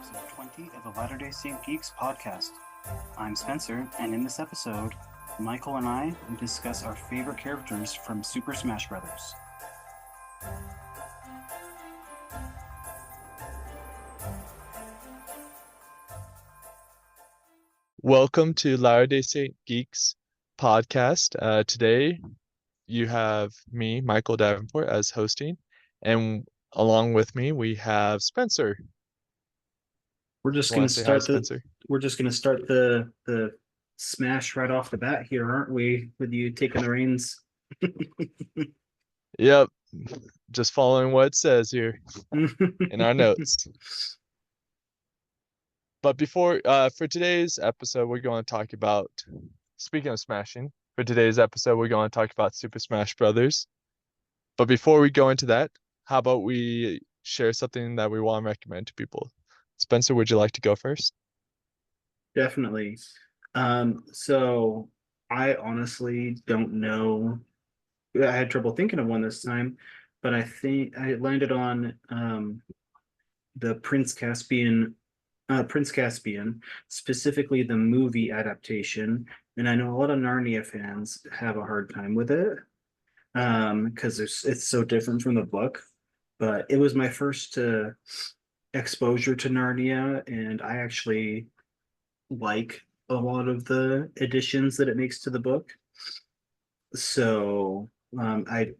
episode 20 of the Latter-day Saint Geeks podcast. I'm Spencer, and in this episode, Michael and I discuss our favorite characters from Super Smash Bros. Welcome to Latter-day Saint Geeks podcast. Today you have me, Michael Davenport, as hosting, and along with me we have Spencer. We're just You gonna want to say hi, start Spencer? the smash right off the bat here, aren't we? With you taking the reins. Yep, just following what it says here in our notes. But for today's episode, we're going to talk about, speaking of smashing, for today's episode, we're going to talk about Super Smash Brothers. But before we go into that, how about we share something that we want to recommend to people? Spencer, would you like to go first? Definitely. So I honestly don't know. I had trouble thinking of one this time, but I think I landed on the Prince Caspian, specifically the movie adaptation. And I know a lot of Narnia fans have a hard time with it because it's so different from the book. But it was my first exposure to Narnia, and I actually like a lot of the additions that it makes to the book. So I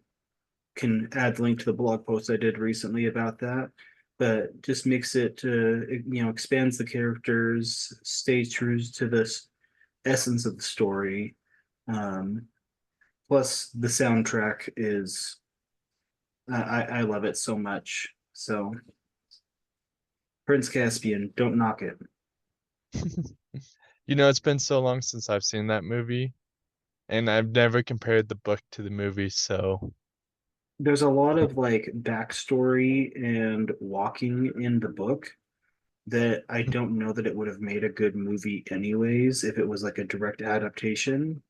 can add the link to the blog post I did recently about that. But just makes it, expands the characters, stays true to this essence of the story. Um, Plus, the soundtrack is, I love it so much. So, Prince Caspian, don't knock it. It's been so long since I've seen that movie, and I've never compared the book to the movie, so There's a lot of like backstory and walking in the book that I don't know that it would have made a good movie anyways if it was like a direct adaptation.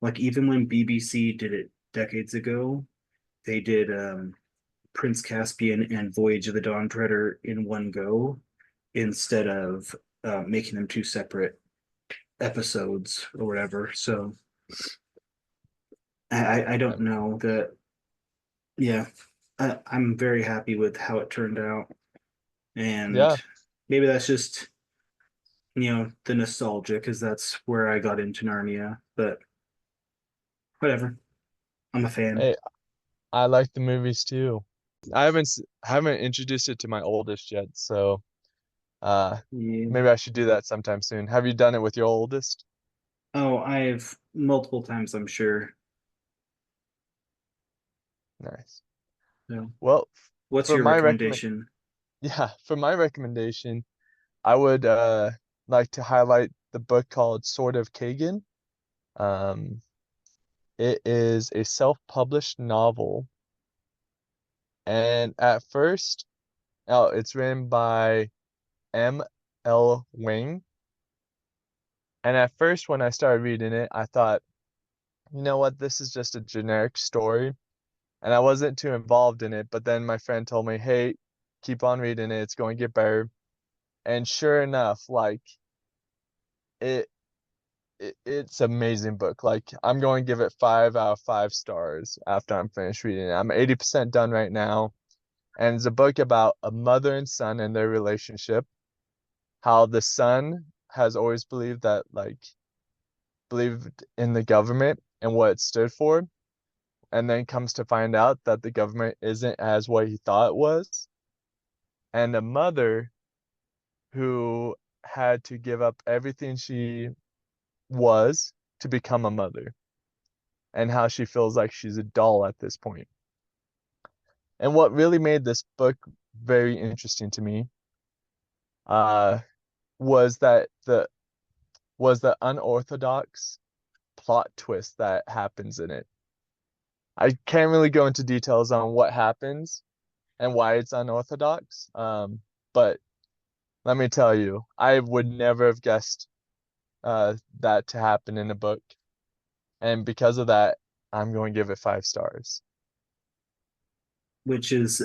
Like even when BBC did it decades ago, they did Prince Caspian and Voyage of the Dawn Treader in one go instead of making them two separate episodes or whatever. So I don't um, know that. Yeah, I'm very happy with how it turned out, and yeah. maybe that's just the nostalgia because that's where I got into Narnia. But whatever, I'm a fan. Hey, I like the movies too. I haven't introduced it to my oldest yet, so uh Yeah. maybe I should do that sometime soon. Have you done it with your oldest? Oh, I've multiple times, I'm sure. Nice. So, Well, what's for your my recommend recommendation? yeah, for my recommendation, I would like to highlight the book called Sword of Kagan. Um, it is a self-published novel, and at first, oh, it's written by M.L. Wing. And at first, when I started reading it, I thought, you know what, this is just a generic story, and I wasn't too involved in it. But then my friend told me, hey, keep on reading it, it's going to get better. And sure enough, like it it's amazing book. Like I'm going to give it 5 out of 5 stars after I'm finished reading it. I'm 80% done right now. And it's a book about a mother and son and their relationship. How the son has always believed in the government and what it stood for, and then comes to find out that the government isn't as what he thought it was. And a mother who had to give up everything she was to become a mother, and how she feels like she's a doll at this point. And what really made this book very interesting to me uh, was the unorthodox plot twist that happens in it. I can't really go into details on what happens and why it's unorthodox, but let me tell you, I would never have guessed that to happen in a book, and because of that, I'm going to give it 5 stars. Which is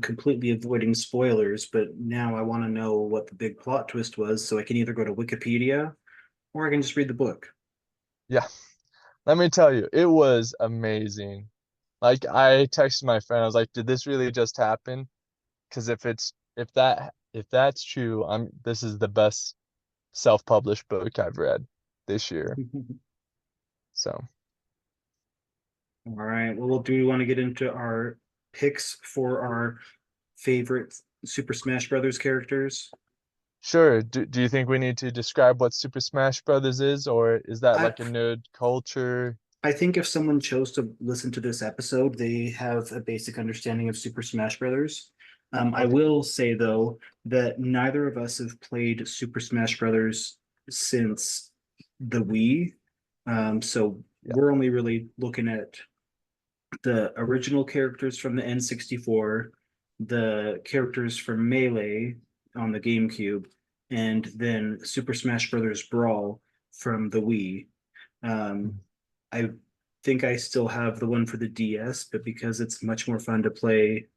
completely avoiding spoilers, but now I want to know what the big plot twist was, so I can either go to Wikipedia or I can just read the book. Yeah, let me tell you, it was amazing. Like I texted my friend, I was like, "Did this really just happen?" Because if that's true, I'm this is the best self-published book I've read this year. So All right. Well, do we want to get into our picks for our favorite Super Smash Brothers characters? sure. Do you think we need to describe what Super Smash Brothers is, or is that I like a nerd culture? I think if someone chose to listen to this episode, they have a basic understanding of Super Smash Brothers. I Okay. will say though that neither of us have played Super Smash Brothers since the Wii. So Yeah. we're only really looking at the original characters from the N64, the characters from Melee on the GameCube, and then Super Smash Brothers Brawl from the Wii. Um, Mhm. I think I still have the one for the DS, but because it's much more fun to play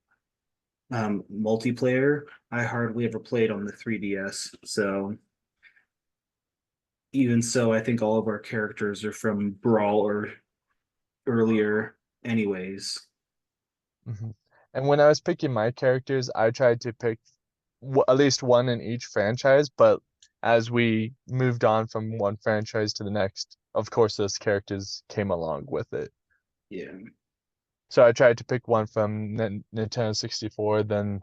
multiplayer, I hardly ever played on the 3DS. So even so, I think all of our characters are from Brawl or earlier, anyways. Mhm. And when I was picking my characters, I tried to pick w at least one in each franchise, but as we moved on from one franchise to the next, of course, those characters came along with it. Yeah. So I tried to pick one from Nintendo 64, then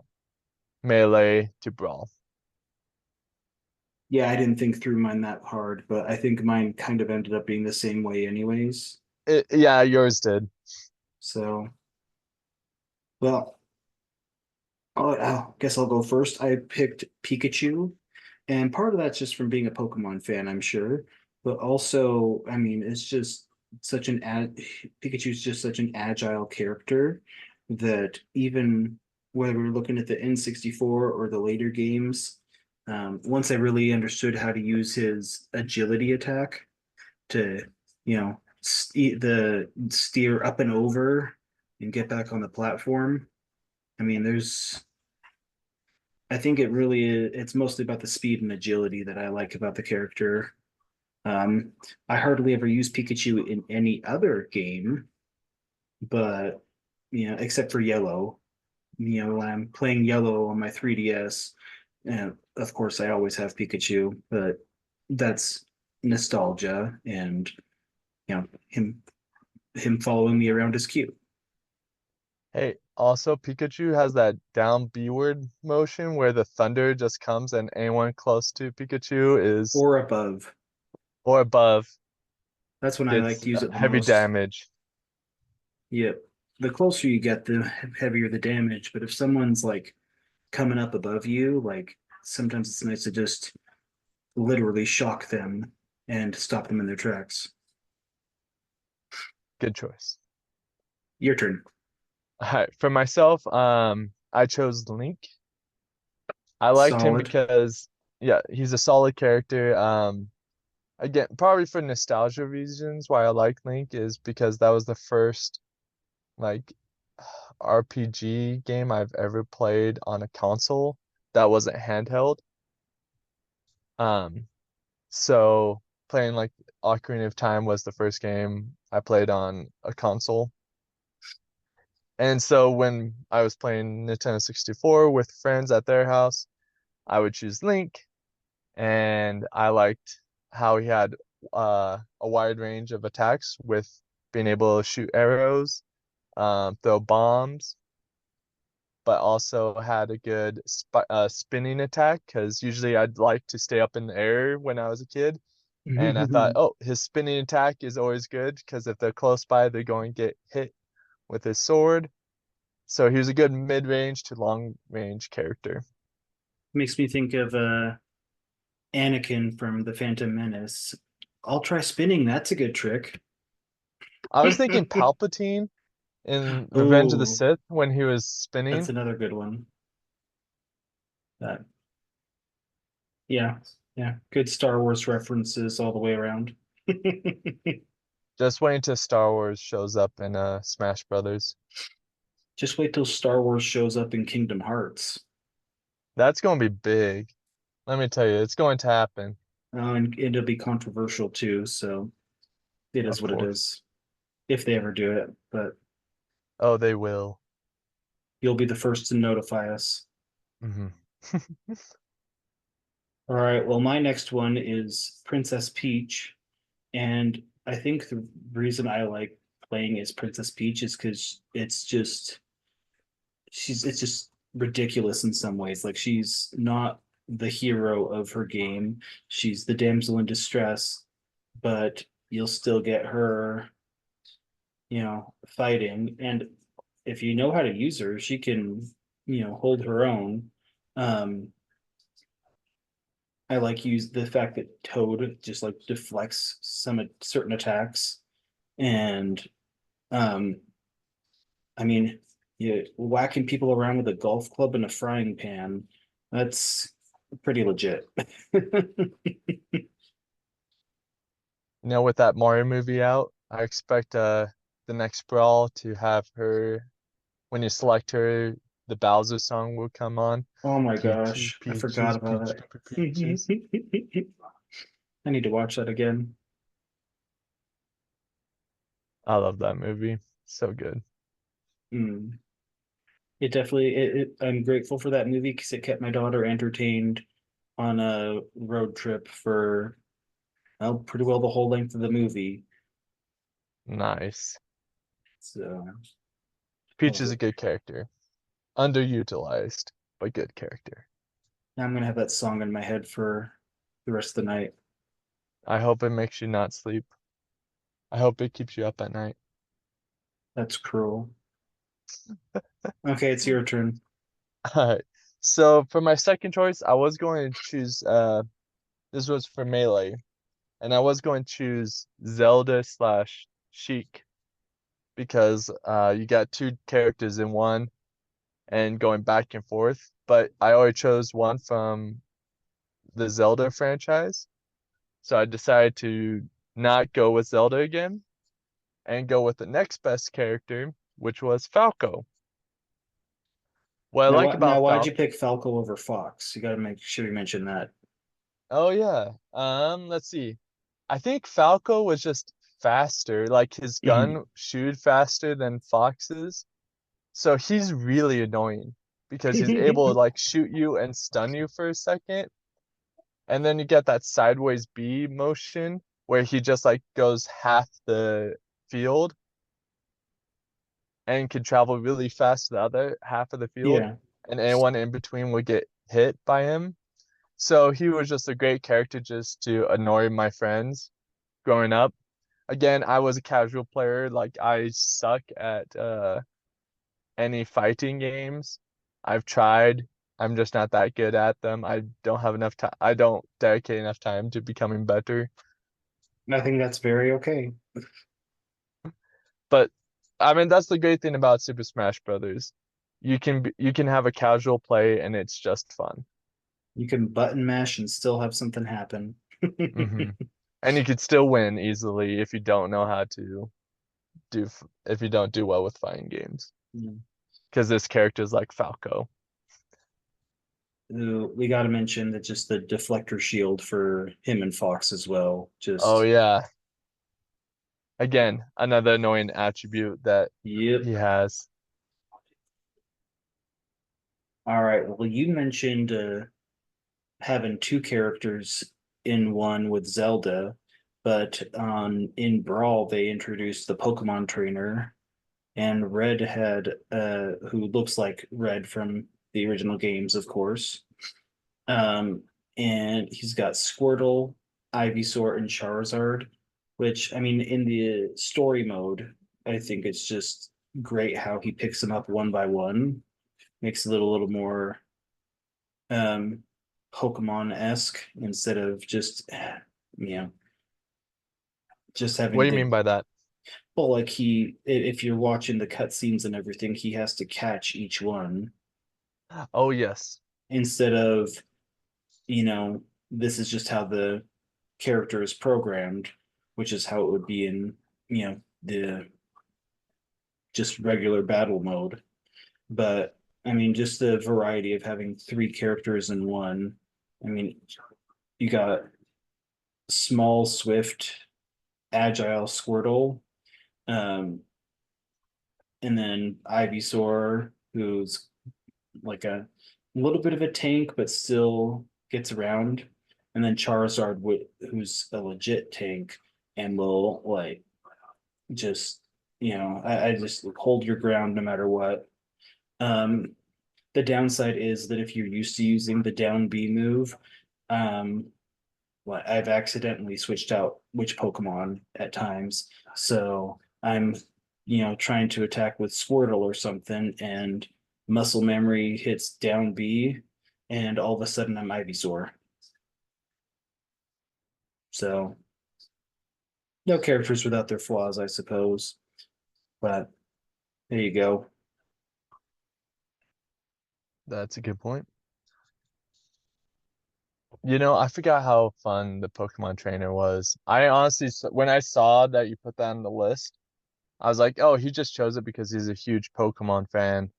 Melee to Brawl. Yeah, I didn't think through mine that hard, but I think mine kind of ended up being the same way anyways. Yeah, yours did. So, well, I guess I'll go first. I picked Pikachu, and part of that's just from being a Pokemon fan, I'm sure. But also, I mean, it's just such an ad Pikachu's just such an agile character that even whether we're looking at the N64 or the later games, once I really understood how to use his agility attack to, the steer up and over and get back on the platform. I mean, I think it's mostly about the speed and agility that I like about the character. Um, I hardly ever use Pikachu in any other game, but except for Yellow. When I'm playing Yellow on my 3DS, and of course I always have Pikachu, but that's nostalgia, and him following me around is cute. Hey, also Pikachu has that down B-word motion where the thunder just comes and anyone close to Pikachu is Or above. or above That's when I like gets to use it the heavy most. damage. Yep. The closer you get, the heavier the damage. But if someone's like coming up above you, like sometimes it's nice to just literally shock them and stop them in their tracks. Good choice. Your turn. All right, for myself, I chose Link. I liked him Solid. because, yeah, he's a solid character. Again, probably for nostalgia reasons, why I like Link is because that was the first like RPG game I've ever played on a console that wasn't handheld. Um, so playing like Ocarina of Time was the first game I played on a console. And so when I was playing Nintendo 64 with friends at their house, I would choose Link, and I liked how he had a wide range of attacks with being able to shoot arrows, throw bombs, but also had a good spinning attack because usually I'd like to stay up in the air when I was a kid. And I thought, oh, his spinning attack is always good because if they're close by, they're going to get hit with his sword. So he was a good mid-range to long-range character. Makes me think of Anakin from the Phantom Menace. I'll try spinning. That's a good trick. I was thinking Palpatine in Revenge of the Oh, Sith when he was that's spinning. another good one. That Yeah, yeah. Good Star Wars references all the way around. Just waiting till Star Wars shows up in Smash Brothers. Just wait till Star Wars shows up in Kingdom Hearts. That's gonna be big. Let me tell you, it's going to happen. And it'll be controversial too, so it is Of what it course. is. If they ever do it, but Oh, they will. you'll be the first to notify us. Hmm. All right, well, my next one is Princess Peach. And I think the reason I like playing as Princess Peach is because it's just ridiculous in some ways. Like she's not the hero of her game. She's the damsel in distress, but you'll still get her, fighting. And if you know how to use her, she can, hold her own. Um, I like use the fact that Toad just like deflects some certain attacks, and um, I mean, yeah, whacking people around with a golf club and a frying pan, that's pretty legit. With that Mario movie out, I expect the next Brawl to have her when you select her, the Bowser song will come on. Oh my Peaches, gosh, I forgot peaches, about peaches, peaches. it. I need to watch that again. I love that movie. So good. Mm. It definitely, I'm grateful for that movie because it kept my daughter entertained on a road trip for, well, pretty well the whole length of the movie. Nice. So, Peach love is a it. good character. Underutilized, but good character. Now I'm gonna have that song in my head for the rest of the night. I hope it makes you not sleep. I hope it keeps you up at night. That's cruel. Okay, it's your turn. Alright. So for my second choice, I was going to choose this was for Melee, and I was going to choose Zelda slash Sheik because you got two characters in one and going back and forth. But I already chose one from the Zelda franchise, so I decided to not go with Zelda again and go with the next best character, which was Falco. What I Now, like what? Now, about why'd you Falco, pick Falco over Fox? You got to make sure you mention that. oh yeah, let's see. I think Falco was just faster, like his Mhm. gun shoot faster than Fox's. So he's really annoying because he's able to like shoot you and stun you for a second. And then you get that sideways B motion where he just like goes half the field and can travel really fast to the other half of the field. Yeah, And anyone in between would get hit by him. So he was just a great character just to annoy my friends growing up. Again, I was a casual player. Like I suck at any fighting games. I've tried. I'm just not that good at them. I don't have enough time. I don't dedicate enough time to becoming better. I think that's very okay. But I mean, that's the great thing about Super Smash Brothers. You can have a casual play and it's just fun. You can button mash and still have something happen. Hmm. And you could still win easily if you don't know how to if you don't do well with fighting games. Yeah. Because this character is like Falco. We got to mention that just the deflector shield for him and Fox as well. Oh Just, yeah. Again, another annoying attribute that yep. he has. All right. Well, you mentioned having two characters in one with Zelda, but in Brawl they introduced the Pokemon trainer, and Red had who looks like Red from the original games, of course. Um, and he's got Squirtle, Ivysaur, and Charizard, which I mean, in the story mode, I think it's just great how he picks them up one by one, makes it a little more um Pokemon-esque instead of just you know just What having do you mean by that? well, like if you're watching the cutscenes and everything, he has to catch each one Oh yes. instead of, you know, this is just how the character is programmed, which is how it would be in, the just regular battle mode. But I mean, just the variety of having three characters in one. I mean, you got small, swift, agile Squirtle, um, and then Ivysaur, who's like a little bit of a tank, but still gets around. And then Charizard, who's a legit tank and will like just, I just hold your ground no matter what. Um, the downside is that if you're used to using the down B move, um, well, I've accidentally switched out which Pokemon at times. So I'm, trying to attack with Squirtle or something, and muscle memory hits down B, and all of a sudden I'm Ivysaur. So no characters without their flaws, I suppose. But there you go. That's a good point. You know, I forgot how fun the Pokemon trainer was. I honestly, when I saw that you put that on the list, I was like, oh, he just chose it because he's a huge Pokemon fan.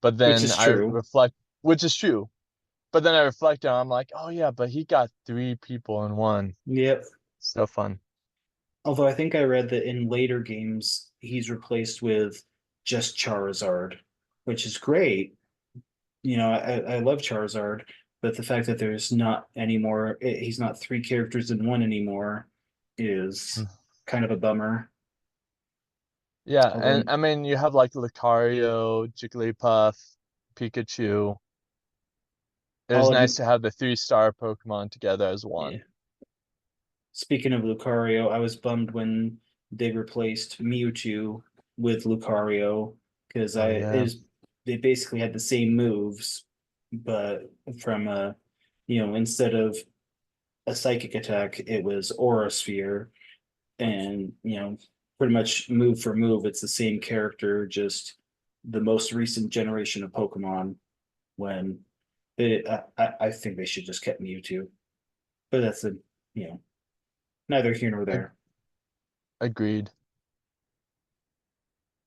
But Which then is I true. reflect, which is true. But then I reflect on, I'm like, oh yeah, but he got three people in one. Yep. So fun. Although I think I read that in later games he's replaced with just Charizard, which is great. I love Charizard, but the fact that there's not any more, he's not three characters in one anymore is Mm. kind of a bummer. Yeah, and Although, I mean, you have like Lucario, Jigglypuff, Pikachu. It was I'll nice admit, to have the three-star Pokemon together as yeah. one. Speaking of Lucario, I was bummed when they replaced Mewtwo with Lucario because Oh I yeah. is they basically had the same moves, but from instead of a psychic attack, it was Aura Sphere, and pretty much move for move, it's the same character, just the most recent generation of Pokemon. When I think they should just kept Mewtwo, but that's a you know neither here nor Ag- there. Agreed.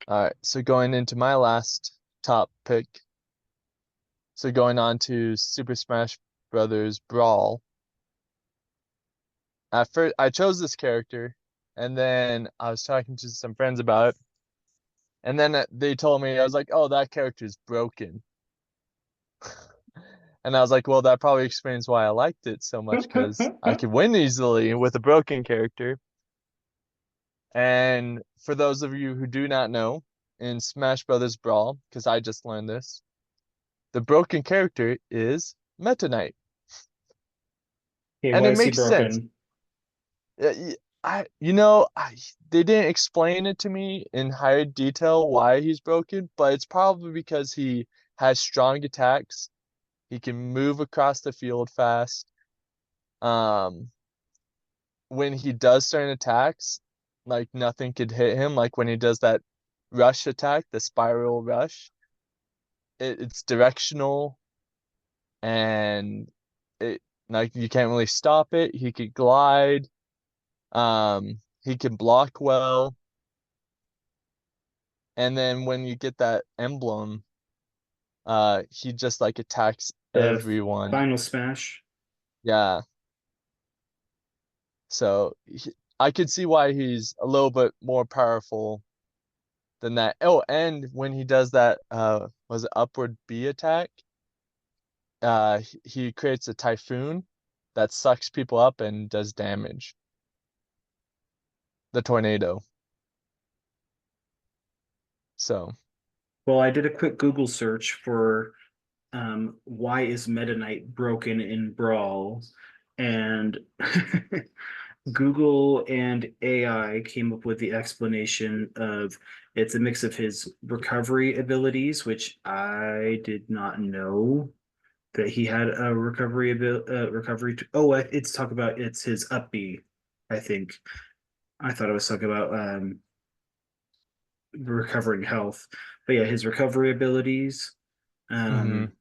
All right, so going into my last top pick. So going on to Super Smash Brothers Brawl. At first, I chose this character, and then I was talking to some friends about it, and then they told me I was like, "Oh, that character is broken," and I was like, "Well, that probably explains why I liked it so much because I could win easily with a broken character." And for those of you who do not know, in Smash Brothers Brawl, because I just learned this, the broken character is Meta Knight, Okay, and why it is he makes sense. broken? They didn't explain it to me in higher detail why he's broken, but it's probably because he has strong attacks. He can move across the field fast. Um, when he does certain attacks, like nothing could hit him. Like when he does that rush attack, the spiral rush, it's directional and it like you can't really stop it. He could glide. He can block well. And then when you get that emblem, he just like attacks The everyone. final smash. Yeah. So I could see why he's a little bit more powerful than that. Oh, and when he does that, was it upward B attack? He creates a typhoon that sucks people up and does damage. The tornado. So, Well, I did a quick Google search for why is Meta Knight broken in Brawl, and Google and AI came up with the explanation of it's a mix of his recovery abilities, which I did not know that he had a recovery. It's talk about it's his up B, I think. I thought I was talking about recovering health, but yeah, his recovery abilities, mm-hmm. um,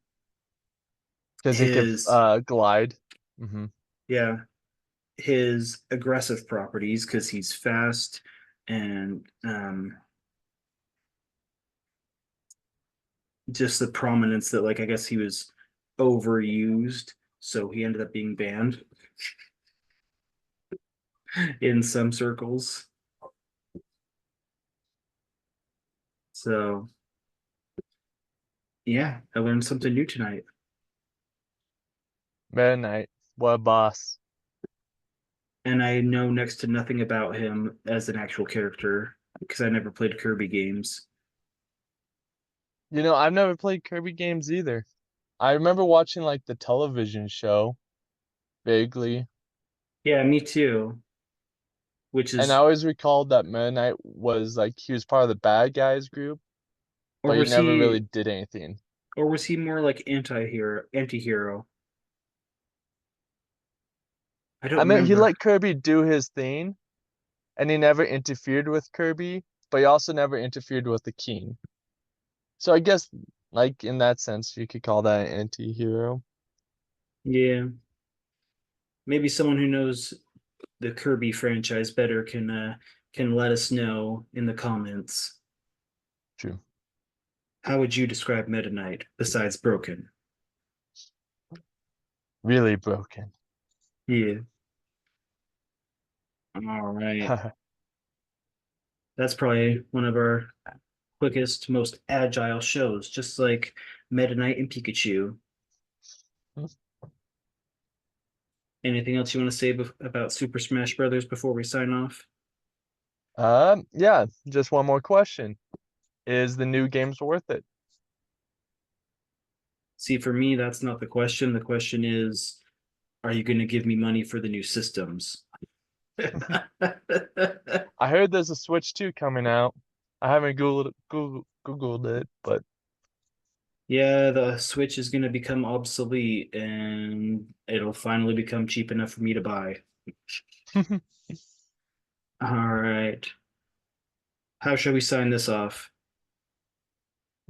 Because he could his glide. Mm-hmm. yeah, his aggressive properties because he's fast and just the prominence that like I guess he was overused, so he ended up being banned in some circles. So yeah, I learned something new tonight. Meta Knight, what a boss. And I know next to nothing about him as an actual character because I never played Kirby games. You know, I've never played Kirby games either. I remember watching like the television show vaguely, Yeah, me too. Which and I is, always recalled that Meta Knight was like he was part of the bad guys group, or but he was never really he, did anything. or was he more like anti-hero? I don't I mean, he remember. let Kirby do his thing, and he never interfered with Kirby, but he also never interfered with the king. So I guess, like in that sense, you could call that an anti-hero. Yeah, maybe someone who knows the Kirby franchise better can let us know in the comments. True. How would you describe Meta Knight besides broken? Really broken. Yeah. All right. That's probably one of our quickest, most agile shows, just like Meta Knight and Pikachu. Anything else you want to say about Super Smash Brothers before we sign off? Yeah, just one more question. Is the new games worth it? See, for me, that's not the question. The question is, are you going to give me money for the new systems? I heard there's a Switch 2 coming out. I haven't Googled it, but Yeah, the Switch is going to become obsolete and it'll finally become cheap enough for me to buy. All right. How shall we sign this off?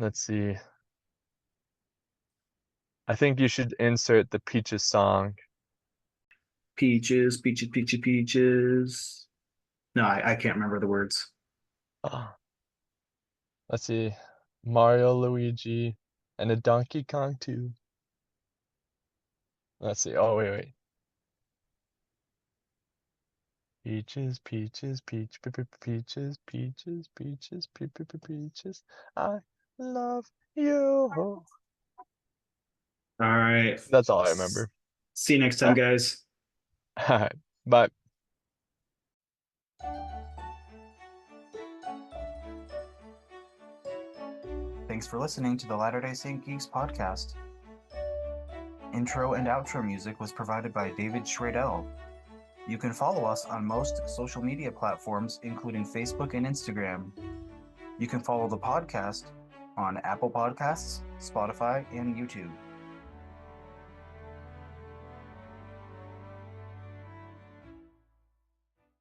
let's see. I think you should insert the Peaches song. Peaches, peaches, peaches, peaches. No, I can't remember the words. Let's see. Mario, Luigi, and a Donkey Kong too. Let's see. Oh, wait. Peaches, peaches, peaches, peaches. I love you. All right. That's all I remember. See you next time, guys. But Thanks for listening to the Latter-day Saint Geeks podcast. Intro and outro music was provided by David Schradell. You can follow us on most social media platforms, including Facebook and Instagram. You can follow the podcast on Apple Podcasts, Spotify, and YouTube.